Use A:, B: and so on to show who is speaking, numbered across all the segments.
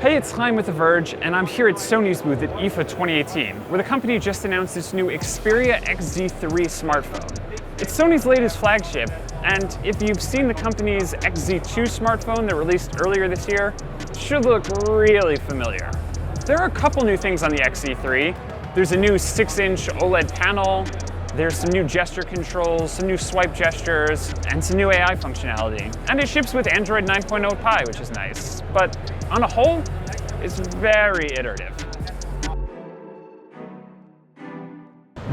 A: Hey, it's Chaim with The Verge, and I'm here at Sony's booth at IFA 2018, where the company just announced its new Xperia XZ3 smartphone. It's Sony's latest flagship, and if you've seen the company's XZ2 smartphone that released earlier this year, it should look really familiar. There are a couple new things on the XZ3. There's a new 6-inch OLED panel, there's some new gesture controls, some new swipe gestures, and some new AI functionality. And it ships with Android 9.0 Pie, which is nice. But on a whole, it's very iterative.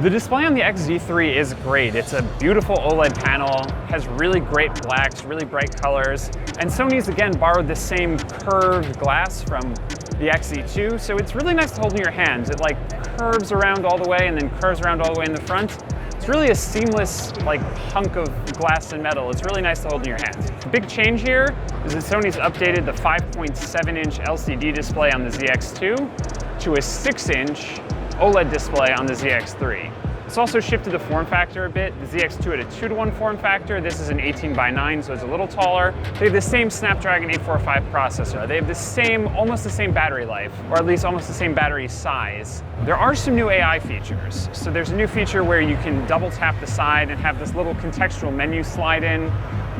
A: The display on the XZ3 is great. It's a beautiful OLED panel, has really great blacks, really bright colors, and Sony's again borrowed the same curved glass from the XZ2, so it's really nice to hold in your hands. It like curves around all the way and then curves around all the way in the front. It's really a seamless like hunk of glass and metal. It's really nice to hold in your hands. The big change here is that Sony's updated the 5.7-inch LCD display on the ZX2 to a 6-inch OLED display on the ZX3. It's also shifted the form factor a bit. The ZX2 had a 2:1 form factor. This is an 18:9, so it's a little taller. They have the same Snapdragon 845 processor. They have the same, almost the same battery life, or at least almost the same battery size. There are some new AI features. So there's a new feature where you can double tap the side and have this little contextual menu slide in.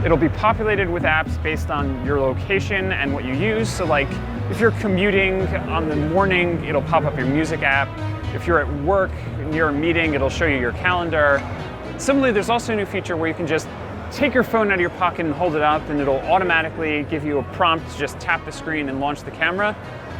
A: It'll be populated with apps based on your location and what you use. So like if you're commuting on the morning, it'll pop up your music app. If you're at work, near a meeting, it'll show you your calendar. Similarly, there's also a new feature where you can just take your phone out of your pocket and hold it up, and it'll automatically give you a prompt to just tap the screen and launch the camera.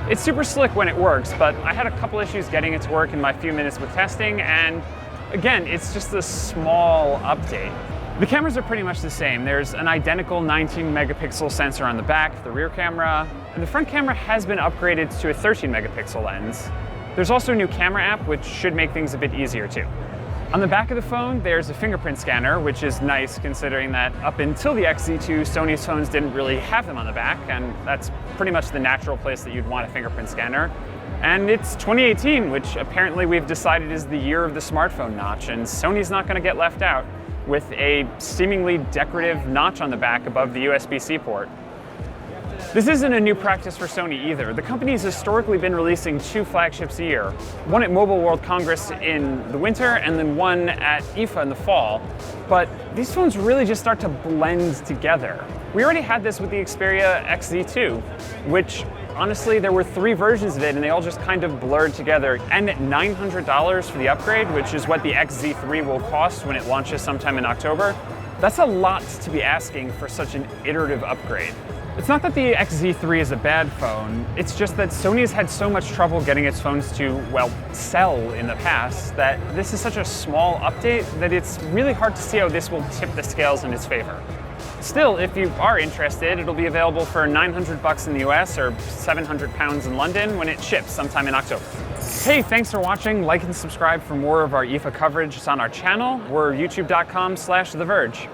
A: It's super slick when it works, but I had a couple issues getting it to work in my few minutes with testing, and again, it's just a small update. The cameras are pretty much the same. There's an identical 19-megapixel sensor on the back, the rear camera, and the front camera has been upgraded to a 13-megapixel lens. There's also a new camera app, which should make things a bit easier too. On the back of the phone, there's a fingerprint scanner, which is nice considering that up until the XZ2, Sony's phones didn't really have them on the back, and that's pretty much the natural place that you'd want a fingerprint scanner. And it's 2018, which apparently we've decided is the year of the smartphone notch, and Sony's not going to get left out with a seemingly decorative notch on the back above the USB-C port. This isn't a new practice for Sony either. The company's historically been releasing 2 flagships a year, one at Mobile World Congress in the winter and then one at IFA in the fall. But these phones really just start to blend together. We already had this with the Xperia XZ2, which honestly, there were 3 versions of it and they all just kind of blurred together. And at $900 for the upgrade, which is what the XZ3 will cost when it launches sometime in October, that's a lot to be asking for such an iterative upgrade. It's not that the XZ3 is a bad phone, it's just that Sony has had so much trouble getting its phones to, well, sell in the past that this is such a small update that it's really hard to see how this will tip the scales in its favor. Still, if you are interested, it'll be available for $900 in the US or £700 in London when it ships sometime in October. Hey, thanks for watching. Like and subscribe for more of our IFA coverage. It's on our channel. We're youtube.com/The Verge.